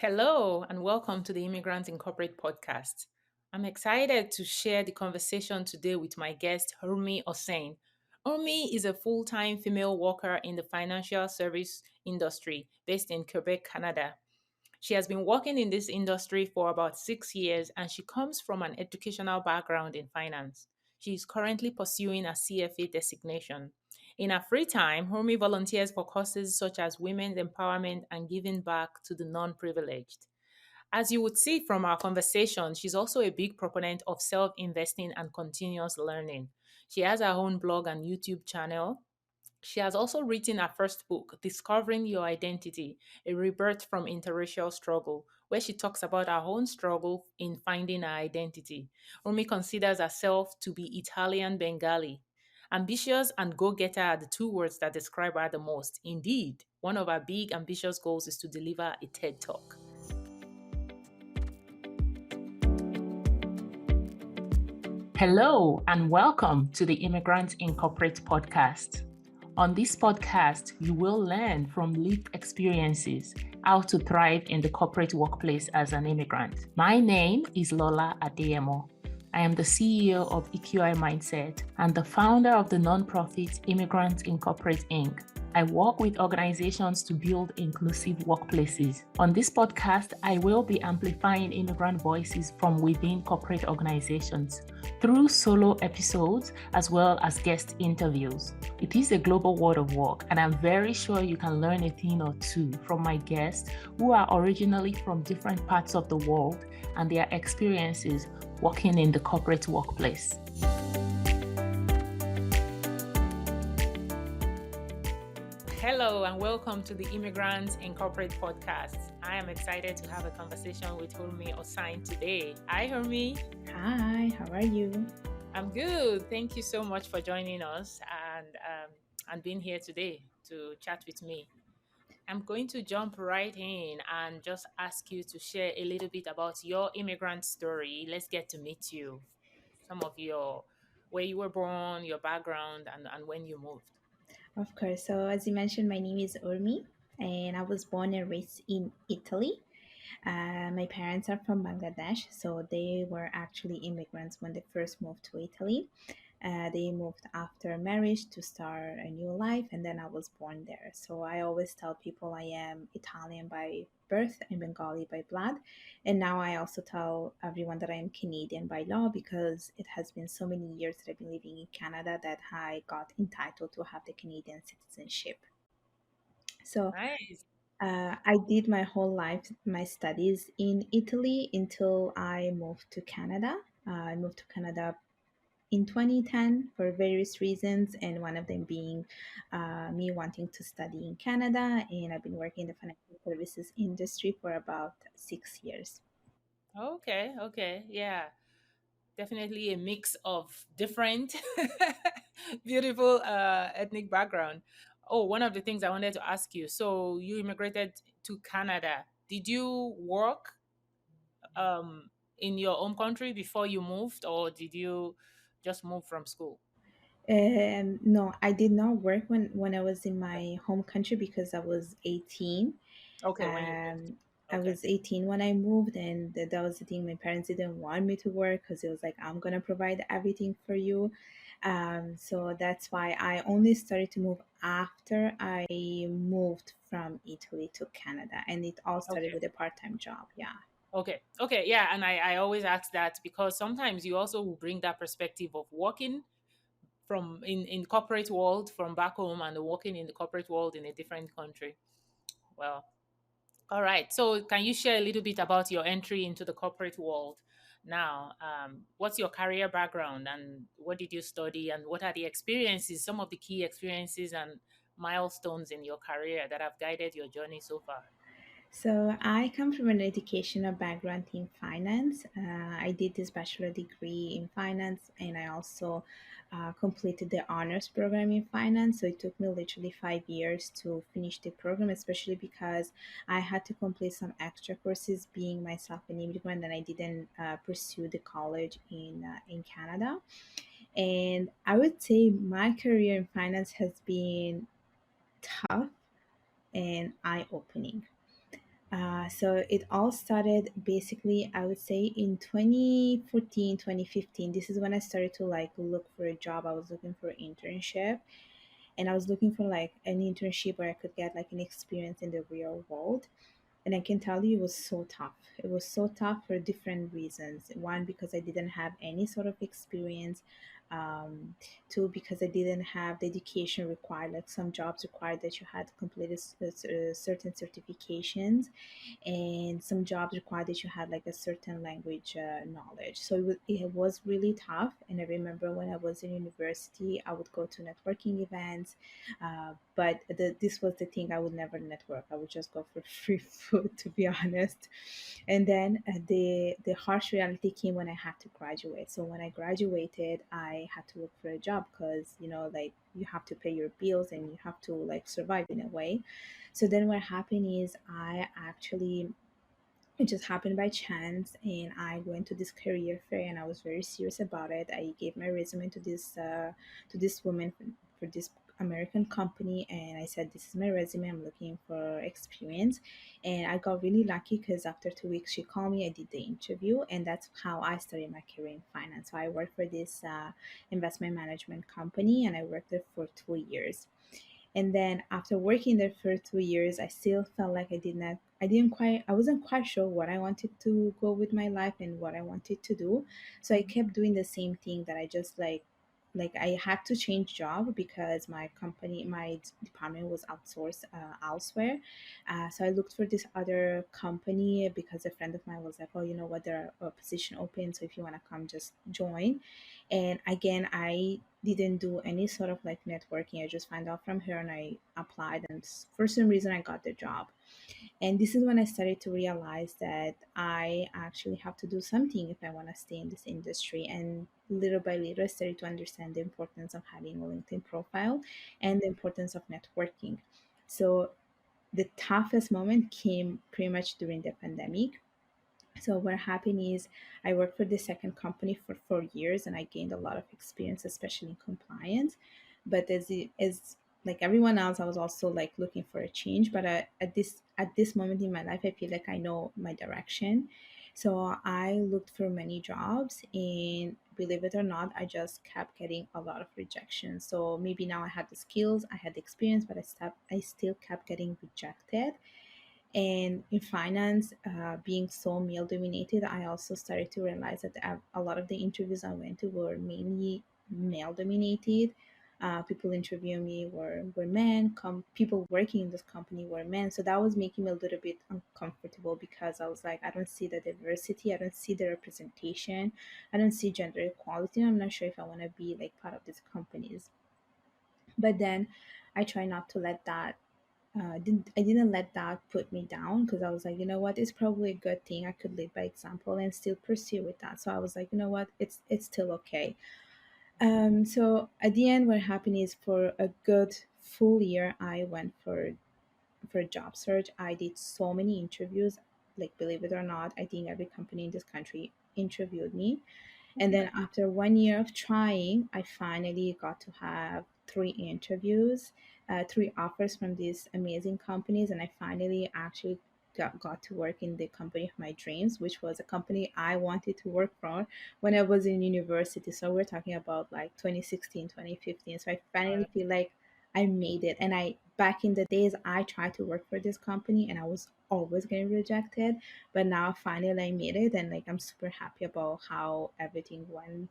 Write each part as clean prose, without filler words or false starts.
Hello, and welcome to the Immigrant Incorporate podcast. I'm excited to share the conversation today with my guest, Urmi Hossain. Urmi is a full time female worker in the financial service industry based in Quebec, Canada. She has been working in this industry for about 6 years and she comes from an educational background in finance. She is currently pursuing a CFA designation. In her free time, Hormi volunteers for causes such as women's empowerment and giving back to the non privileged. As you would see from our conversation, she's also a big proponent of self investing and continuous learning. She has her own blog and YouTube channel. She has also written her first book, Discovering Your Identity, A Rebirth from Interracial Struggle, where she talks about her own struggle in finding her identity. Rumi considers herself to be Italian Bengali. Ambitious and go getter are the two words that describe her the most. Indeed, one of her big ambitious goals is to deliver a TED Talk. Hello, and welcome to the Immigrant Incorporate podcast. On this podcast, you will learn from lived experiences how to thrive in the corporate workplace as an immigrant. My name is Lola Adeyemo. I am the CEO of EQI Mindset and the founder of the nonprofit Immigrant Incorporate Inc. I work with organizations to build inclusive workplaces. On this podcast, I will be amplifying immigrant voices from within corporate organizations through solo episodes as well as guest interviews. It is a global world of work, and I'm very sure you can learn a thing or two from my guests who are originally from different parts of the world and their experiences working in the corporate workplace. Hello and welcome to the Immigrants Incorporate podcast. I am excited to have a conversation with Urmi Hossain today. Hi, Urmi. Hi, how are you? I'm good. Thank you so much for joining us and being here today to chat with me. I'm going to jump right in and just ask you to share a little bit about your immigrant story. Let's get to meet you. Some of your where you were born, your background, and when you moved. Of course. So, as you mentioned, my name is Urmi, and I was born and raised in Italy. My parents are from Bangladesh, so they were actually immigrants when they first moved to Italy. They moved after marriage to start a new life, and then I was born there. So I always tell people I am Italian by birth and Bengali by blood. And now I also tell everyone that I am Canadian by law because it has been so many years that I've been living in Canada that I got entitled to have the Canadian citizenship. So Nice. I did my whole life, my studies in Italy until I moved to Canada. I moved to Canada in 2010 for various reasons, and one of them being me wanting to study in Canada. And I've been working in the financial services industry for about 6 years. Okay, okay. Yeah. Definitely a mix of different beautiful ethnic background. Oh, one of the things I wanted to ask you. So you immigrated to Canada. Did you work in your home country before you moved, or did you just move from school? No, I did not work when I was in my home country because I was 18. Okay, when you moved. Um, I Okay. was 18 when I moved, and that was the thing. My parents didn't want me to work because it was like, I'm going to provide everything for you. So that's why I only started to move after I moved from Italy to Canada. And it all started Okay. with a part time job. Yeah. Okay. Okay. Yeah. And I always ask that because sometimes you also will bring that perspective of working from in corporate world from back home and working in the corporate world in a different country. Well, all right. So, can you share a little bit about your entry into the corporate world now? What's your career background and what did you study and what are the experiences, some of the key experiences and milestones in your career that have guided your journey so far? So I come from an educational background in finance. I did this bachelor degree in finance, and I also completed the honors program in finance. So it took me literally 5 years to finish the program, especially because I had to complete some extra courses, being myself an immigrant, and I didn't pursue the college in Canada. And I would say my career in finance has been tough and eye opening. So it all started basically, I would say, in 2014, 2015. This is when I started to like look for a job. I was looking for an internship, and I was looking for like an internship where I could get like an experience in the real world. And I can tell you it was so tough. It was so tough for different reasons. One, because I didn't have any sort of experience. Um, Two, because I didn't have the education required. Like some jobs required that you had completed certain certifications, and some jobs required that you had like a certain language knowledge. So it was really tough. And I remember when I was in university, I would go to networking events, but this was the thing, I would never network. I would just go for free food, to be honest. And then the harsh reality came when I had to graduate. So when I graduated, I had to look for a job because, like, you have to pay your bills and you have to like survive in a way. So then what happened is I actually, it just happened by chance, and I went to this career fair and I was very serious about it. I gave my resume to this woman for this American company, and I said, this is my resume, I'm looking for experience. And I got really lucky because after 2 weeks she called me, I did the interview, and that's how I started my career in finance. So I worked for this investment management company, and I worked there for 2 years. And then after working there for 2 years, I still felt like I wasn't quite sure what I wanted to go with my life and what I wanted to do. So I kept doing the same thing that I just like I had to change job because my department was outsourced elsewhere. So I looked for this other company because a friend of mine was like, oh, you know what, there are a position open, so if you want to come, just join. And again, I didn't do any sort of like networking. I just found out from her and I applied, and for some reason I got the job. And this is when I started to realize that I actually have to do something if I want to stay in this industry. And little by little, I started to understand the importance of having a LinkedIn profile and the importance of networking. So the toughest moment came pretty much during the pandemic. So what happened is I worked for the second company for 4 years, and I gained a lot of experience, especially in compliance. But as like everyone else, I was also like looking for a change. But at this moment in my life, I feel like I know my direction. So I looked for many jobs, and believe it or not, I just kept getting a lot of rejection. So maybe now I had the skills, I had the experience, but I still kept getting rejected. And in finance, being so male dominated, I also started to realize that a lot of the interviews I went to were mainly male dominated. People interviewing me were men. People working in this company were men. So that was making me a little bit uncomfortable because I was like, I don't see the diversity, I don't see the representation, I don't see gender equality. And I'm not sure if I want to be like part of these companies. But then I try not to let that I didn't let that put me down because I was like, you know what, it's probably a good thing. I could lead by example and still pursue with that. So I was like, you know what, it's still okay. So at the end, what happened is for a good full year, I went for a job search. I did so many interviews. Like, believe it or not, I think every company in this country interviewed me. And then Okay. after 1 year of trying, I finally got to have three interviews, three offers from these amazing companies. And I finally actually got to work in the company of my dreams, which was a company I wanted to work for when I was in university. So we're talking about like 2016, 2015. So I All finally right. feel like I made it. And back in the days, I tried to work for this company and I was always getting rejected, but now finally I made it, and like I'm super happy about how everything went,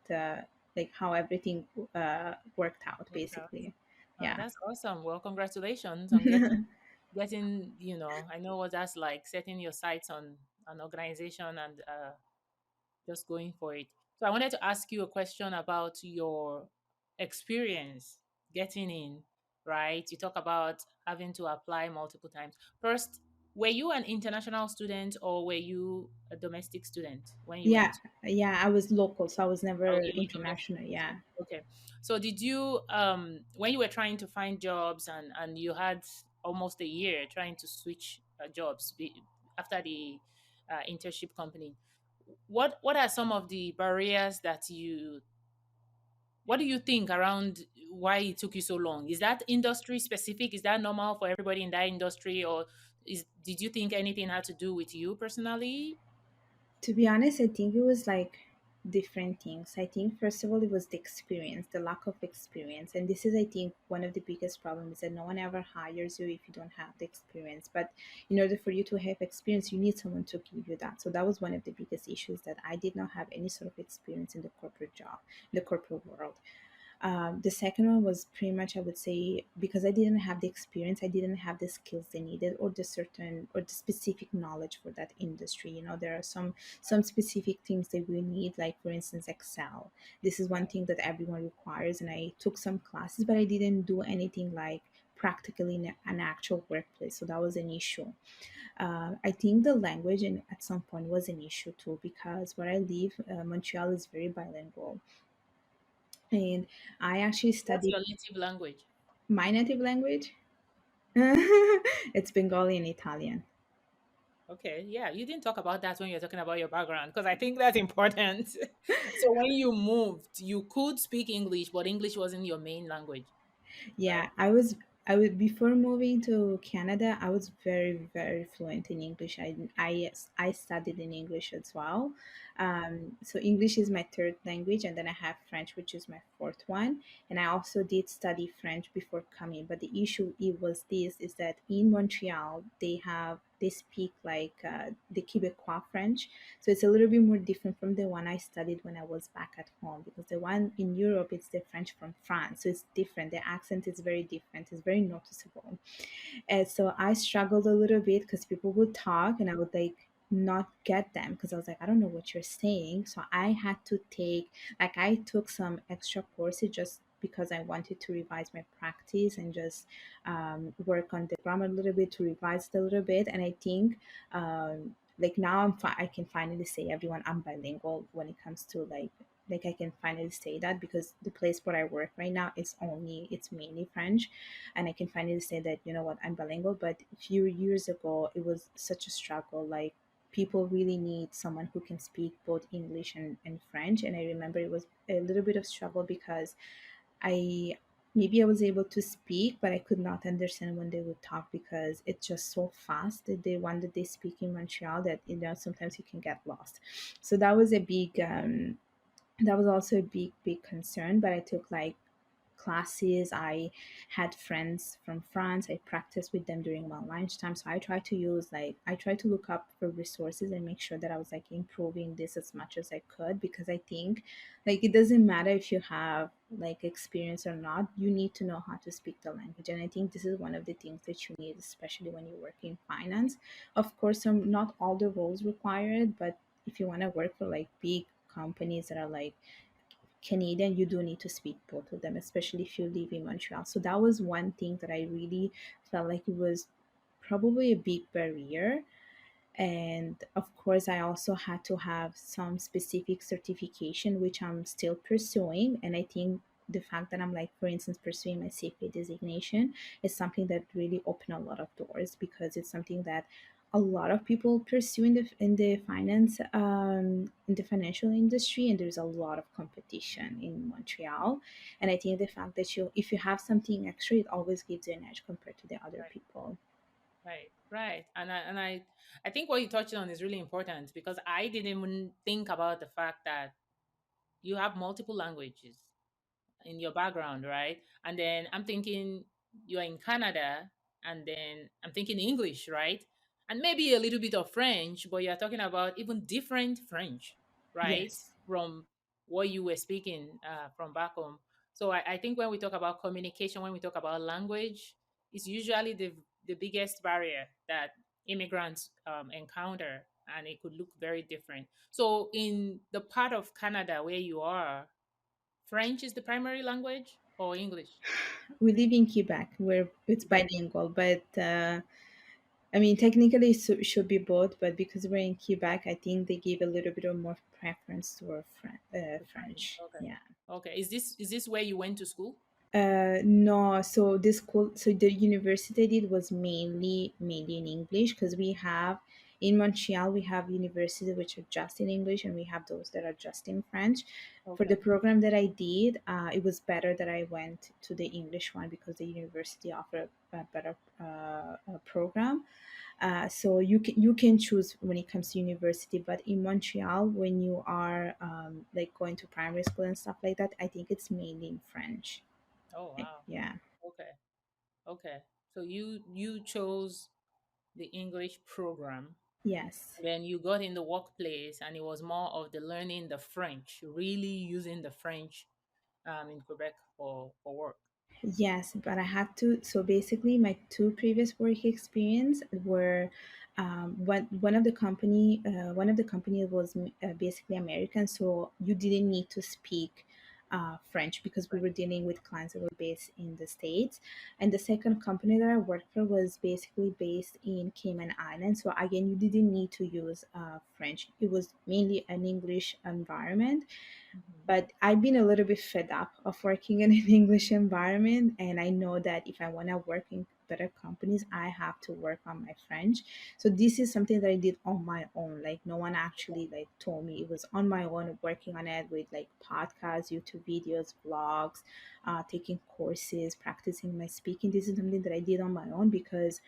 like how everything worked out Worked out. basically. Yeah. That's awesome. Well, congratulations on getting, I know what that's like, setting your sights on an organization and just going for it. So I wanted to ask you a question about your experience getting in, right? You talk about having to apply multiple times. First, were you an international student or were you a domestic student when you Yeah, went? yeah, I was local, so I was Oh, never you were domestic. international. Yeah. Okay. So did you when you were trying to find jobs and you had almost a year trying to switch jobs after the internship company, what are some of the barriers that you what do you think around why it took you so long? Is that industry specific? Is that normal for everybody in that industry, or Did you think anything had to do with you personally? To be honest, I think it was like different things. I think first of all it was the experience, the lack of experience. And this is I think one of the biggest problems that no one ever hires you if you don't have the experience. But in order for you to have experience, you need someone to give you that. So that was one of the biggest issues that I did not have any sort of experience in the corporate job, the corporate world. The second one was pretty much, I would say, because I didn't have the experience, I didn't have the skills they needed, or the certain or the specific knowledge for that industry. You know, there are some specific things that we need, like for instance, Excel. This is one thing that everyone requires, and I took some classes, but I didn't do anything like practically in an actual workplace. So that was an issue. I think the language at some point was an issue too, because where I live, Montreal is very bilingual, and I actually What's studied your native language? my native language. It's Bengali and Italian. Okay, yeah, you didn't talk about that when you're talking about your background because I think that's important. So when you moved, you could speak English, but English wasn't your main language, right? Yeah, I was before moving to Canada, I was very, very fluent in English. I studied in English as well. So English is my third language, and then I have French, which is my fourth one. And I also did study French before coming. But the issue it was this is that in Montreal they speak like the Quebecois French, so it's a little bit more different from the one I studied when I was back at home, because the one in Europe it's the French from France. So it's different. The accent is very different. It's very noticeable. And so I struggled a little bit because people would talk and I would like not get them because I was like, I don't know what you're saying. So I had to I took some extra courses just because I wanted to revise my practice and just work on the grammar a little bit, to revise it a little bit. And I think like now I can finally say everyone I'm bilingual when it comes to like I can finally say that, because the place where I work right now it's mainly French, and I can finally say that, you know what, I'm bilingual. But a few years ago it was such a struggle. Like people really need someone who can speak both English and French, and I remember it was a little bit of struggle because I maybe I was able to speak, but I could not understand when they would talk because it's just so fast that the one that they speak in Montreal that, you know, sometimes you can get lost. So that was a big that was also a big concern. But I took like classes. I had friends from France. I practiced with them during my lunchtime. So I tried to look up for resources and make sure that I was like improving this as much as I could, because I think like it doesn't matter if you have like experience or not, you need to know how to speak the language. And I think this is one of the things that you need, especially when you work in finance. Of course, not all the roles require it, but if you want to work for like big companies that are like Canadian, you do need to speak both of them, especially if you live in Montreal. So that was one thing that I really felt like it was probably a big barrier. And of course, I also had to have some specific certification, which I'm still pursuing. And I think the fact that I'm like, for instance, pursuing my CFA designation is something that really opened a lot of doors, because it's something that a lot of people pursue in the finance in the financial industry, and there's a lot of competition in Montreal. And I think the fact that you if you have something extra, it always gives you an edge compared to the other Right, people. right, right. I think what you touched on is really important because I didn't even think about the fact that you have multiple languages in your background, right? And then I'm thinking you're in Canada, and then I'm thinking English, right? And maybe a little bit of French, but you're talking about even different French, right? Yes. From what you were speaking from back home. So I think when we talk about communication, when we talk about language, it's usually the biggest barrier that immigrants encounter, and it could look very different. So in the part of Canada where you are, French is the primary language or English? We live in Quebec, where it's Quebec. bilingual, but I mean, technically it should be both, but because we're in Quebec, I think they give a little bit of more preference to our The French. French. Okay. Yeah. Okay. Is this where you went to school? No, so so the university I did was mainly in English, because we have in Montreal we have universities which are just in English, and we have those that are just in French. For the Okay. program that I did, it was better that I went to the English one because the university offered a better program. So you can choose when it comes to university, but in Montreal, when you are like going to primary school and stuff like that, I think it's mainly in French. Oh wow. Yeah. Okay. Okay. So you chose the English program. Yes. Then you got in the workplace, and it was more of the learning the French, really using the French in Quebec for work. Yes, but I had to. So basically, my two previous work experience were one of the company was basically American, so you didn't need to speak French because we French. were dealing with clients that were based in the States. And the second company that I worked for was basically based in Cayman Islands. So again, you didn't need to use French. It was mainly an English environment, Mhm. but I've been a little bit fed up of working in an English environment, and I know that if I want to work in better companies, I have to work on my French. So this is something that I did on my own. Like no one actually like told me. It was on my own, working on it with like podcasts, YouTube videos, vlogs, taking courses, practicing my speaking. This is something that I did on my own because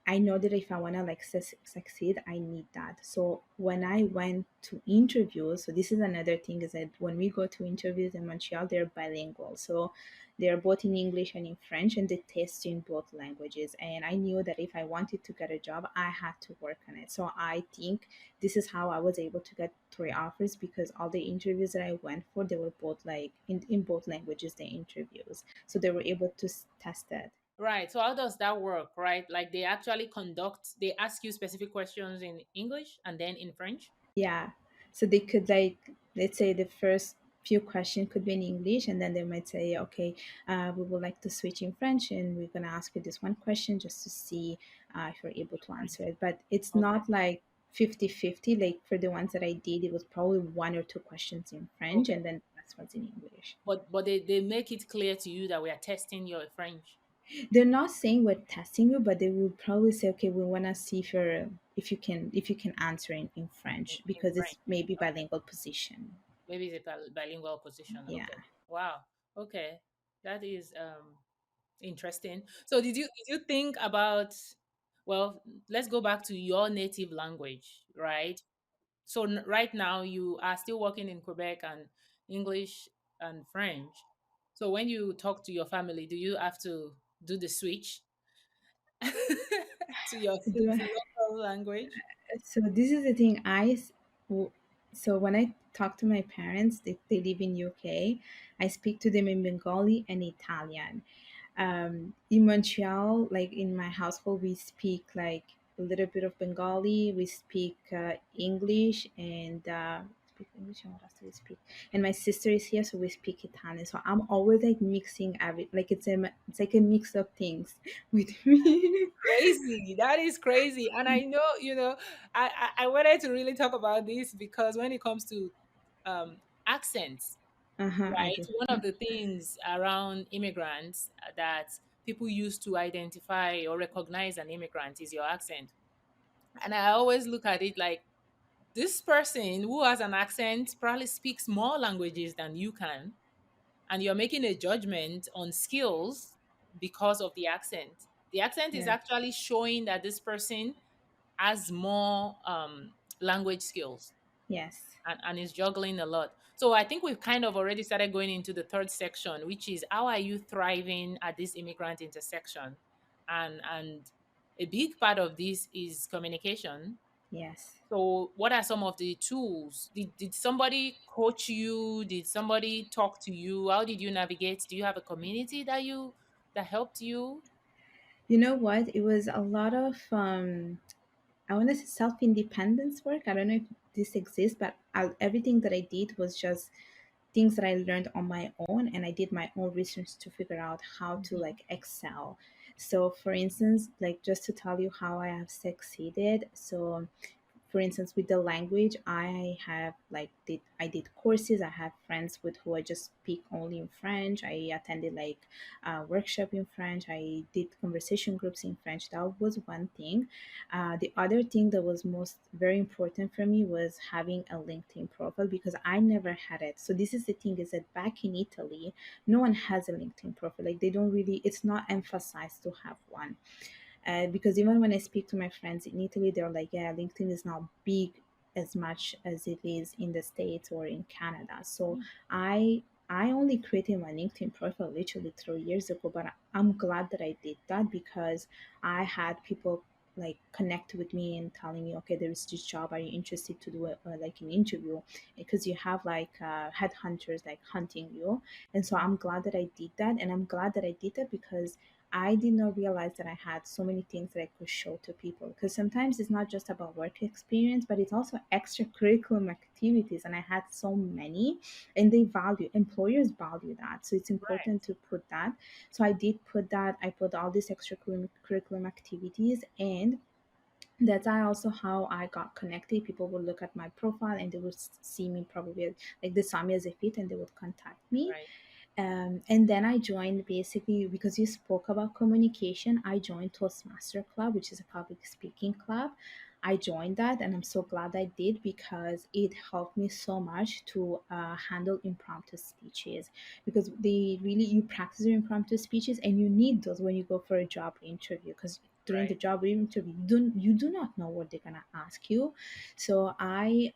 I know that if I want to like succeed, I need that. So when I went to interviews, so this is another thing is that when we go to interviews in Montreal, they're bilingual. So they're both in English and in French, and they test you in both languages. And I knew that if I wanted to get a job, I had to work on it. So I think this is how I was able to get three offers because all the interviews that I went for, they were both like in both languages, the interviews. So they were able to test it. Right. So how does that work? Right. Like they actually conduct. They ask you specific questions in English and then in French. Yeah. So they could like let's say the first few questions could be in English, and then they might say, okay, we would like to switch in French, and we're gonna ask you this one question just to see if you're able to answer French. it. But it's Okay. not like 50-50. Like for the ones that I did, it was probably one or two questions in French, Okay. and then the rest was in English. But they make it clear to you that we are testing your French They're not saying we're testing you, but they will probably say, okay, we want to see if you can answer in French in because French. it's maybe Okay. bilingual position. Maybe it's a bilingual position. Yeah. Okay. Wow. Okay. That is interesting. So did you think about, well, let's go back to your native language, right? So right now you are still working in Quebec and English and French. So when you talk to your family, do you have to do the switch to your Do local language? So this is the thing. So when I talk to my parents, they live in UK. I speak to them in Bengali and Italian. In Montreal, like in my household, we speak like a little bit of Bengali. We speak English and speak English. And what else do we speak? And my sister is here, so we speak Italian. So I'm always like mixing every like it's like a mix of things with me. Crazy. That is crazy. And I know, I wanted to really talk about this because when it comes to accents, I right? do. One of the things around immigrants that people use to identify or recognize an immigrant is your accent. And I always look at it like this person who has an accent probably speaks more languages than you can, and you're making a judgment on skills because of the accent. The accent is Yeah. actually showing that this person has more language skills, Yes. and is juggling a lot. So I think we've kind of already started going into the third section, which is how are you thriving at this immigrant intersection? And a big part of this is communication. Yes. So what are some of the tools? Did somebody coach you? Did somebody talk to you? How did you navigate? Do you have a community that helped you? You know what? It was a lot of I want to say self independence work. I don't know if this exists, but everything that I did was just things that I learned on my own, and I did my own research to figure out how to Mhm. like excel. So, for instance, like just to tell you how I have succeeded. So, for instance, with the language, I did courses. I have friends with who I just speak only in French. I attended like a workshop in French. I did conversation groups in French. That was one thing. The other thing that was most very important for me was having a LinkedIn profile because I never had it. So this is the thing is that back in Italy, no one has a LinkedIn profile. Like they don't really. It's not emphasized to have one. Because even when I speak to my friends in Italy, they're like, yeah, LinkedIn is not big as much as it is in the States or in Canada. So I only created my LinkedIn profile literally 3 years ago, but I'm glad that I did that because I had people like connect with me and telling me, okay, there is this job. Are you interested to do like an interview? Because you have like headhunters like hunting you, and so I'm glad that I did that, and I'm glad that I did that because I did not realize that I had so many things that I could show to people. Because sometimes it's not just about work experience, but it's also extracurricular activities. And I had so many, and employers value that. So it's Right. important to put that. So I did put that, I put all these extracurricular activities, and that's also how I got connected. People would look at my profile and they would see me probably like they saw me as a fit and they would contact me. Right. And then I joined basically because you spoke about communication. I joined Toastmaster Club, which is a public speaking club. I joined that and I'm so glad I did because it helped me so much to handle impromptu speeches because they really, you practice your impromptu speeches and you need those when you go for a job interview because during the Right. job interview you do not know what they're gonna ask you. So I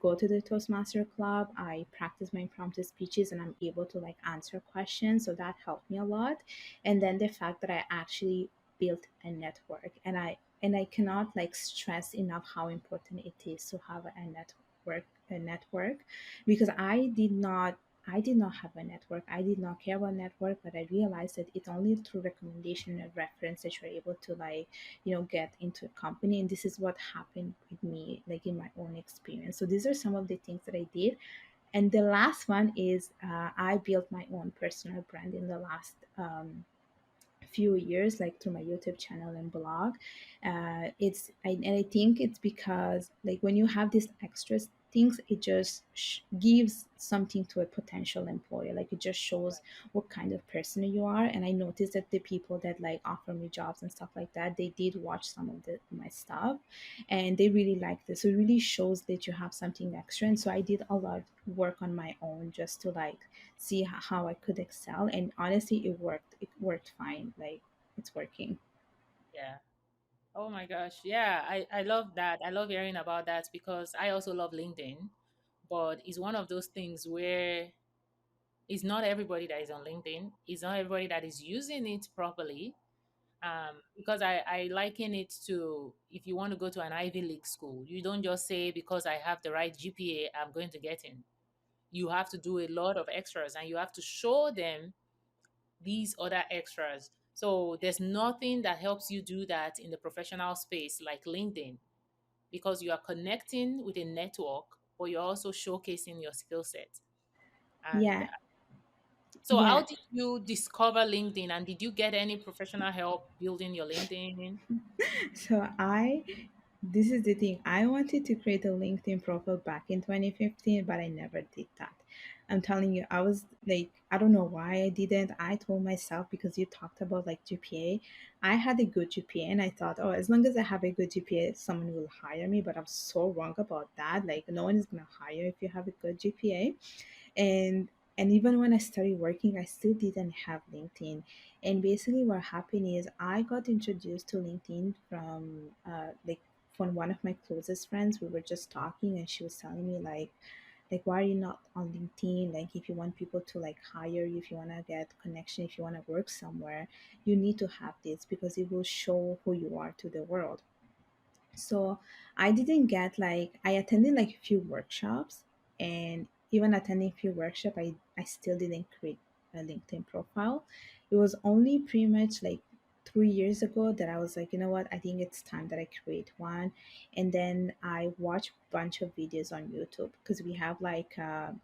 go to the Toastmaster Club, I practice my impromptu speeches, and I'm able to like answer questions. So that helped me a lot. And then the fact that I actually built a network, and I cannot like stress enough how important it is to have a network, because I did not have a network. I did not care about network, but I realized that it's only through recommendation and reference that you're able to like get into a company. And this is what happened with me like in my own experience. So these are some of the things that I did. And the last one is I built my own personal brand in the last few years, like through my YouTube channel and blog. And I think it's because like when you have these extra things, it just gives something to a potential employer. Like it just shows what kind of person you are. And I noticed that the people that like offer me jobs and stuff like that, they did watch some of my stuff, and they really liked it. So it really shows that you have something extra. And so I did a lot of work on my own just to like see how I could excel. And honestly, it worked. It worked fine. Like it's working. Yeah. Oh my gosh. Yeah. I love that. I love hearing about that because I also love LinkedIn, but it's one of those things where it's not everybody that is on LinkedIn. It's not everybody that is using it properly. Because I liken it to if you want to go to an Ivy League school, you don't just say because I have the right GPA, I'm going to get in. You have to do a lot of extras and you have to show them these other extras. So there's nothing that helps you do that in the professional space like LinkedIn because you are connecting with a network, but you're also showcasing your skill set. And Yeah, so, how yeah. did you discover LinkedIn and did you get any professional help building your LinkedIn? So this is the thing. I wanted to create a LinkedIn profile back in 2015, but I never did that. I'm telling you, I was like, I don't know why I didn't. I told myself because you talked about like GPA. I had a good GPA and I thought, oh, as long as I have a good GPA, someone will hire me. But I was so wrong about that. Like, no one is going to hire if you have a good GPA. And even when I started working, I still didn't have LinkedIn. And basically what happened is I got introduced to LinkedIn from one of my closest friends. We were just talking and she was telling me like why are you not on LinkedIn? Like if you want people to like hire you, if you want to get connection, if you want to work somewhere, you need to have this because it will show who you are to the world. So I didn't get like I attended like a few workshops, and even attending a few workshops, I still didn't create a LinkedIn profile. It was only pretty much like 3 years ago that I was like, you know what, I think it's time that I create one. And then I watched a bunch of videos on YouTube because we have like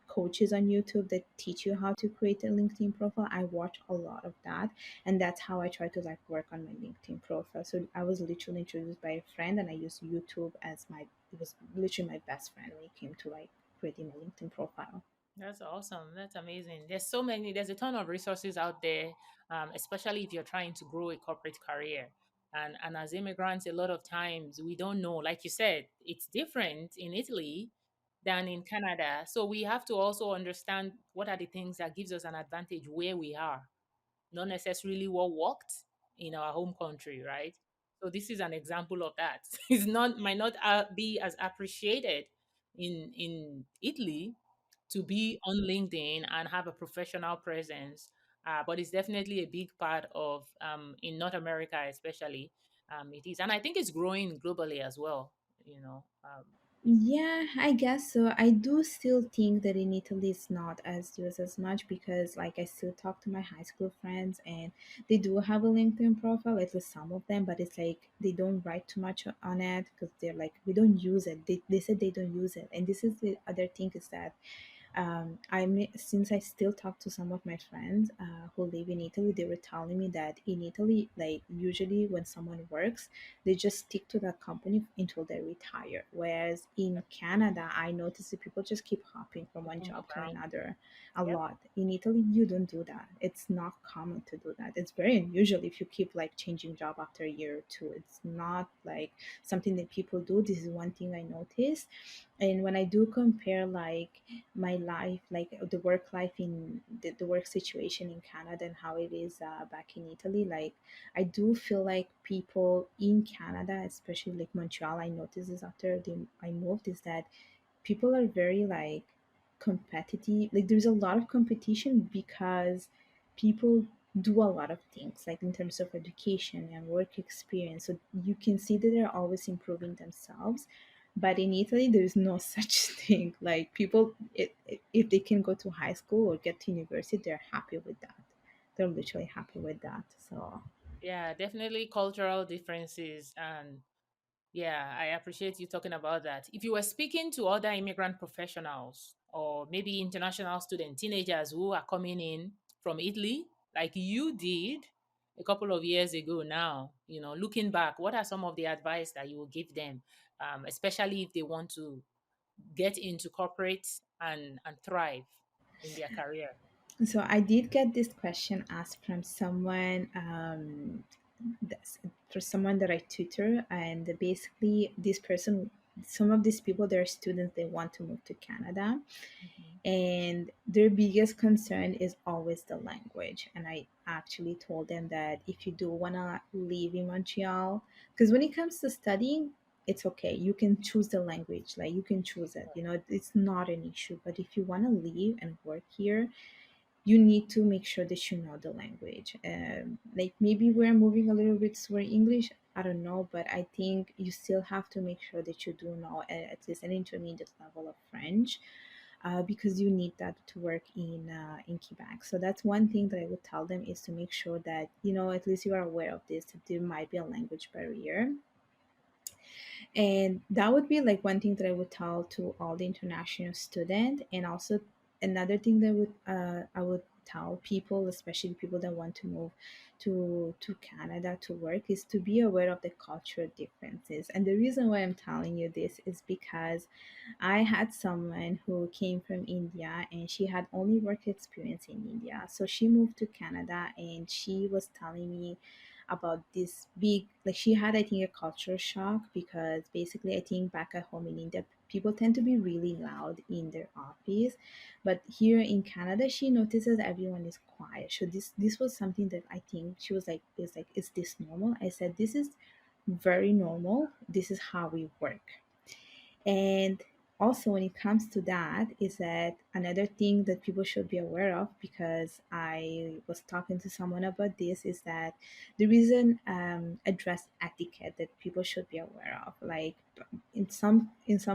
coaches on YouTube that teach you how to create a LinkedIn profile. I watch a lot of that, and that's how I try to like work on my LinkedIn profile. So I was literally introduced by a friend, and I used YouTube as my it was literally my best friend when it came to like creating my LinkedIn profile. That's awesome. That's amazing. There's a ton of resources out there, especially if you're trying to grow a corporate career. And as immigrants, a lot of times we don't know, like you said, it's different in Italy than in Canada. So we have to also understand what are the things that gives us an advantage where we are, not necessarily what worked. in our home country, right? So this is an example of that. It's not might not be as appreciated in Italy to be on LinkedIn and have a professional presence, but it's definitely a big part of in North America, especially. It is, and I think it's growing globally as well. You know, Yeah, I guess so. I do still think that in Italy it's not as used as much because, like, I still talk to my high school friends and they do have a LinkedIn profile, at least some of them, but it's like they don't write too much on it because they're like, we don't use it. They said they don't use it. And this is the other thing is that since I still talk to some of my friends who live in Italy, they were telling me that in Italy, like usually when someone works, they just stick to that company until they retire. Whereas in Canada, I noticed that people just keep hopping from one people move job to around. another a Yep. lot. In Italy, you don't do that. It's not common to do that. It's very unusual if you keep like changing job after a year or two. It's not like something that people do. This is one thing I noticed. And when I do compare like my life, like the work life in the work situation in Canada and how it is back in Italy, like I do feel like people in Canada, especially like Montreal, I noticed this after I moved, is that people are very like competitive. Like there's a lot of competition because people do a lot of things like in terms of education and work experience, so you can see that they're always improving themselves. But in Italy there's no such thing. Like people, if they can go to high school or get to university, they're happy with that. They're literally happy with that. So Yeah, definitely cultural differences. And yeah, I appreciate you talking about that. If you were speaking to other immigrant professionals or maybe international student teenagers who are coming in from Italy, like you did a couple of years ago now, looking back, what are some of the advice that you will give them, especially if they want to get into corporate and thrive in their career? so I did get this question asked from someone for someone that I tutor, and basically this person, some of these people, they're students, they want to move to Canada, Mhm. and their biggest concern is always the language. And I actually told them that if you do want to live in Montreal, because when it comes to studying, it's okay, you can choose the language, like you can choose it, it's not an issue. But if you want to live and work here, you need to make sure that you know the language. Like maybe we're moving a little bit toward English. I don't know, but I think you still have to make sure that you do know at least an intermediate level of French, because you need that to work in Quebec. So that's one thing that I would tell them is to make sure that at least you are aware of this. That there might be a language barrier, and that would be like one thing that I would tell to all the international student. And also another thing that I would tell people, especially people that want to move to Canada to work, is to be aware of the cultural differences. And the reason why I'm telling you this is because I had someone who came from India and she had only work experience in India. So she moved to Canada and she was telling me about this big, like she had, I think, a culture shock because basically I think back at home in India, people tend to be really loud in their office. But here in Canada, she notices everyone is quiet. So this was something that I think she was like, is this normal? I said, this is very normal. This is how we work. And also, when it comes to that, is that another thing that people should be aware of, because I was talking to someone about this, is that there is an address etiquette that people should be aware of. Like in some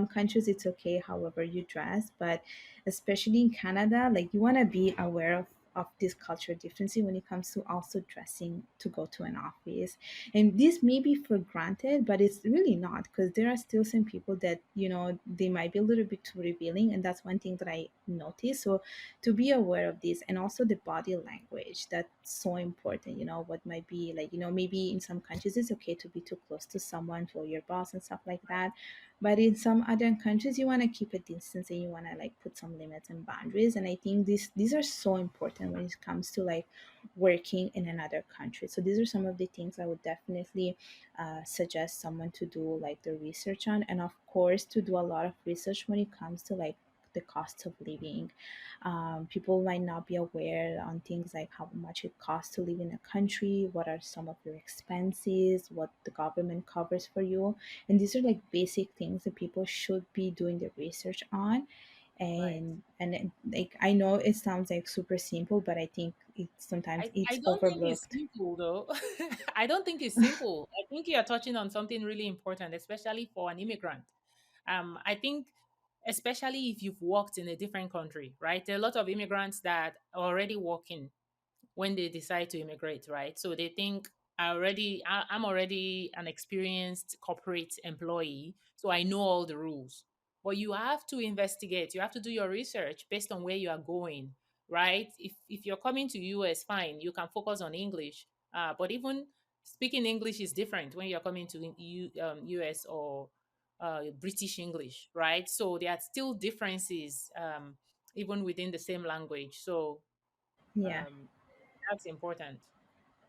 countries, it's okay however you dress, but especially in Canada, like you want to be aware of this cultural difference when it comes to also dressing to go to an office. And this may be for granted, but it's really not, because there are still some people that they might be a little bit too revealing, and that's one thing that I noticed. So to be aware of this, and also the body language, that's so important. What might be like, maybe in some countries it's okay to be too close to someone, for your boss and stuff like that, but in some other countries you want to keep a distance and you want to like put some limits and boundaries. And I think these are so important when it comes to like working in another country. So these are some of the things I would definitely suggest someone to do like the research on, and of course to do a lot of research when it comes to like the cost of living. People might not be aware on things like how much it costs to live in a country, what are some of your expenses, what the government covers for you. And these are like basic things that people should be doing the research on. Right. Like I know it sounds like super simple, but I think sometimes I it's don't think it's overlooked. simple though. I don't think it's simple. I think you are touching on something really important, especially for an immigrant. I think, especially if you've worked in a different country, right? There are a lot of immigrants that are already working when they decide to immigrate, right? So they think I'm already an experienced corporate employee, so I know all the rules. But you have to investigate, you have to do your research based on where you are going, right? If you're coming to US, fine, you can focus on English. But even speaking English is different when you're coming to US or British English, right? So there are still differences even within the same language. So Yeah. um, that's important.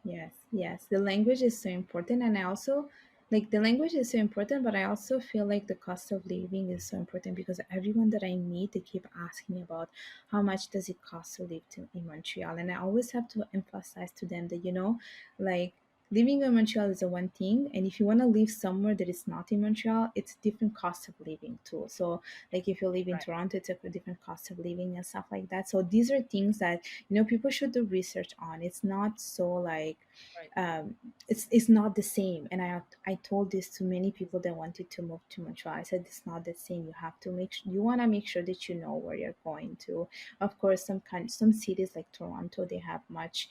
Yes, yes. The language is so important. And I also like the language is so important, but I also feel like the cost of living is so important because everyone that I meet, they keep asking me about how much does it cost to live in Montreal. And I always have to emphasize to them that, like living in Montreal is a one thing. And if you want to live somewhere that is not in Montreal, it's different cost of living too. So like if you live in Right, Toronto, it's a different cost of living and stuff like that. So these are things that people should do research on. It's not so like right, um, it's not the same. And I told this to many people that wanted to move to Montreal. I said it's not the same. You have to you want to make sure that you know where you're going to. Of course, some cities like Toronto, they have much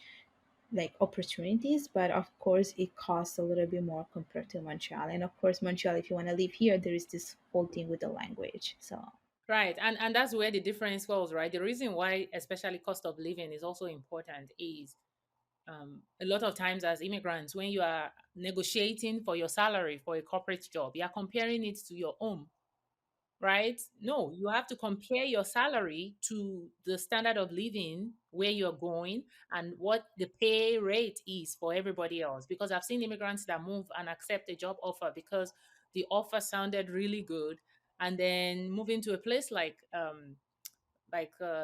like opportunities, but of course it costs a little bit more compared to Montreal. And of course, Montreal, if you want to live here, there is this whole thing with the language. So right. And that's where the difference falls, right? The reason why, especially cost of living, is also important is a lot of times as immigrants, when you are negotiating for your salary for a corporate job, you are comparing it to your home, right? No, you have to compare your salary to the standard of living where you're going and what the pay rate is for everybody else. Because I've seen immigrants that move and accept a job offer because the offer sounded really good, and then moving to a place like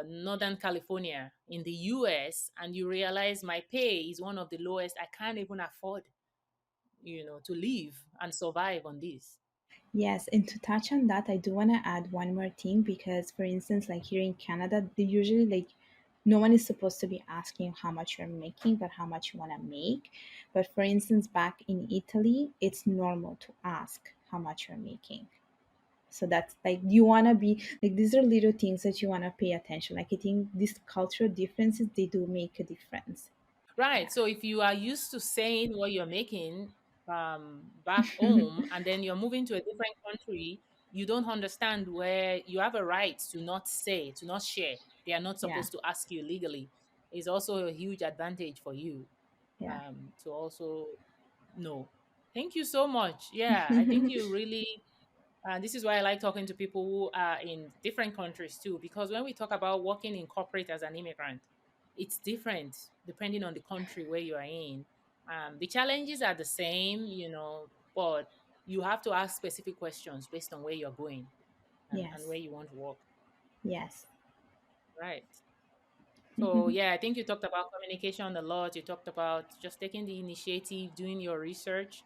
Northern California in the US, and you realize my pay is one of the lowest. I can't even afford, to live and survive on this. yes, and to touch on that, I do want to add one more thing because, for instance, like here in Canada, they usually like no one is supposed to be asking how much you're making, but how much you want to make. But for instance, back in Italy, it's normal to ask how much you're making. So that's like you want to be like these are little things that you want to pay attention. Like I think these cultural differences they do make a difference. Right. Yeah. So if you are used to saying what you're making back home, and then you're moving to a different country, you don't understand where you have a right to not say, to not share. They are not Yeah. supposed to ask you legally. Is also a huge advantage for you Yeah. to also know. Thank you so much. Yeah, I think you really this is why I like talking to people who are in different countries too, because when we talk about working in corporate as an immigrant, it's different depending on the country where you are in. The challenges are the same, but you have to ask specific questions based on where you're going and Yes. where you want to work. Yes. Right. So yeah, I think you talked about communication a lot. You talked about just taking the initiative, doing your research.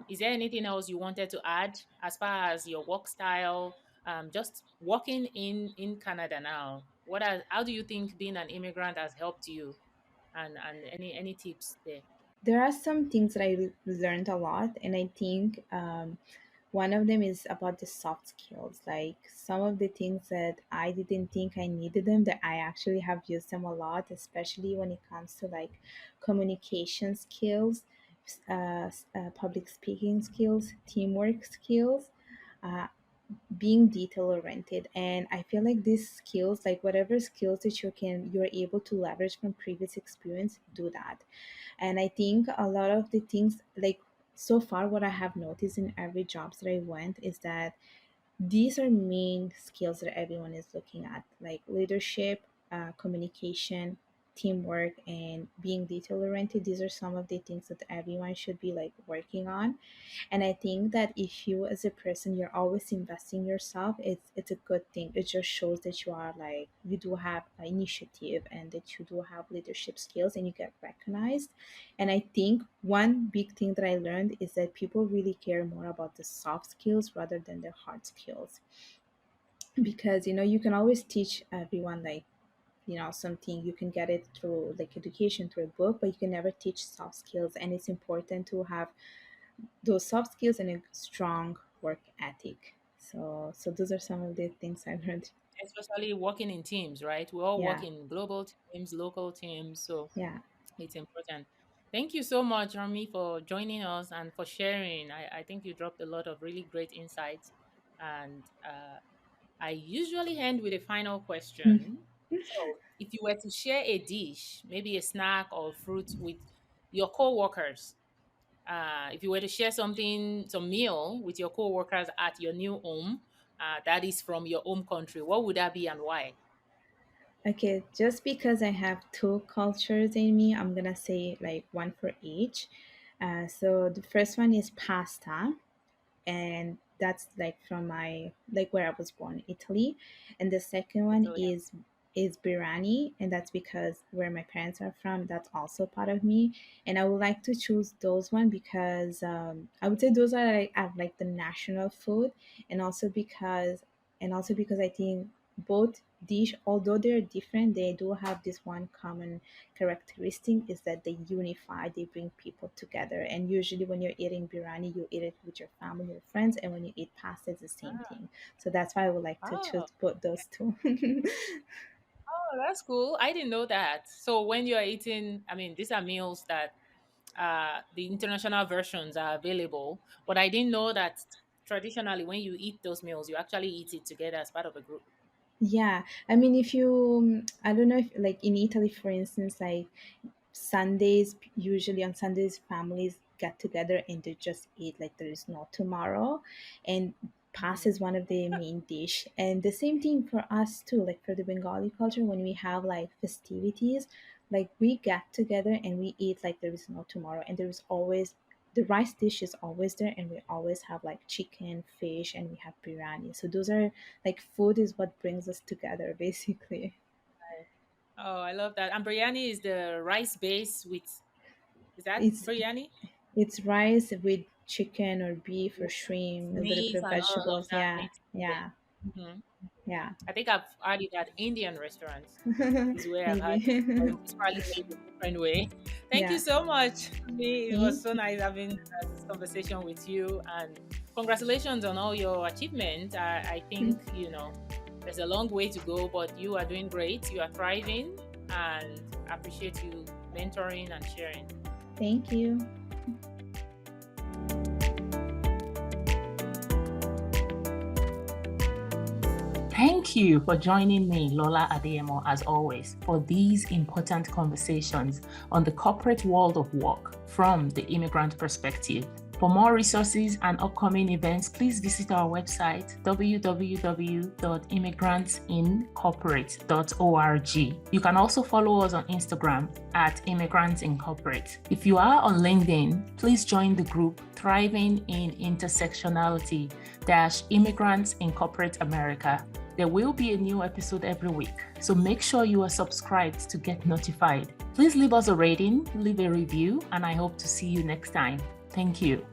Is there anything else you wanted to add as far as your work style? Just working in Canada now. How do you think being an immigrant has helped you? And any tips there? There are some things that I learned a lot, and I think one of them is about the soft skills. Like some of the things that I didn't think I needed them, that I actually have used them a lot, especially when it comes to like communication skills, public speaking skills, teamwork skills. Uh, being detail oriented, and I feel like these skills, like whatever skills that you're able to leverage from previous experience, do that. And I think a lot of the things, like so far what I have noticed in every jobs that I went is that these are main skills that everyone is looking at, like leadership, communication, teamwork and being detail oriented. These are some of the things that everyone should be like working on. And I think that if you as a person you're always investing yourself, it's a good thing. It just shows that you are like you do have initiative and that you do have leadership skills and you get recognized. And I think one big thing that I learned is that people really care more about the soft skills rather than the hard skills, because you can always teach everyone like something. You can get it through like education through a book, but you can never teach soft skills, and it's important to have those soft skills and a strong work ethic. So those are some of the things I learned. Especially working in teams, right? We all Yeah, work in global teams, local teams, so yeah. it's important. Thank you so much, Rami, for joining us and for sharing. I think you dropped a lot of really great insights. And I usually end with a final question. So, if you were to share a dish, maybe a snack or fruit with your co-workers, if you were to share something, some meal with your co-workers at your new home, that is from your home country, what would that be and why? Okay, just because I have two cultures in me, I'm gonna say like one for each. So the first one is pasta, and that's like from my like where I was born, Italy. And the second one Italy. is biryani, and that's because where my parents are from, that's also part of me. And I would like to choose those one because I would say those are like the national food, and also because I think both dish, although they're different, they do have this one common characteristic is that they unify, they bring people together. And usually when you're eating biryani, you eat it with your family or friends, and when you eat pasta, it's the same Ah, thing. So that's why I would like to choose oh, both those two. oh, that's cool. I didn't know that. So when you're eating, I mean, these are meals that the international versions are available, but I didn't know that traditionally when you eat those meals, you actually eat it together as part of a group. Yeah, I mean, if you, I don't know if like in Italy, for instance, like Sundays, usually on Sundays, families get together and they just eat like there is no tomorrow. And pasta Mhm. is one of the main dish. And the same thing for us too, like for the Bengali culture, when we have like festivities, like we get together and we eat like there is no tomorrow. And there is always the rice dish is always there, and we always have like chicken, fish, and we have biryani. So those are like food is what brings us together basically. Right. Oh, I love that. And biryani is the rice base with, is that It's biryani? It's rice with chicken or beef or With shrimp, a little bit meat of and all of vegetables. that Yeah, mixed yeah, together. Mhm. yeah. I think I've had it at Indian restaurants. Is where I've had it. Maybe. Or it's probably made a different way. Thank you Yeah. so much. For me, it was Thank so you. nice having this conversation with you. And congratulations on all your achievements. I think, there's a long way to go, but you are doing great. You are thriving. And I appreciate you mentoring and sharing. Thank you. Thank you for joining me, Lola Adeyemo, as always, for these important conversations on the corporate world of work from the immigrant perspective. For more resources and upcoming events, please visit our website, www.immigrantsincorporate.org. You can also follow us on Instagram at Immigrants Incorporate. If you are on LinkedIn, please join the group Thriving in Intersectionality Immigrants Incorporate America. There will be a new episode every week, so make sure you are subscribed to get notified. Please leave us a rating, leave a review, and I hope to see you next time. Thank you.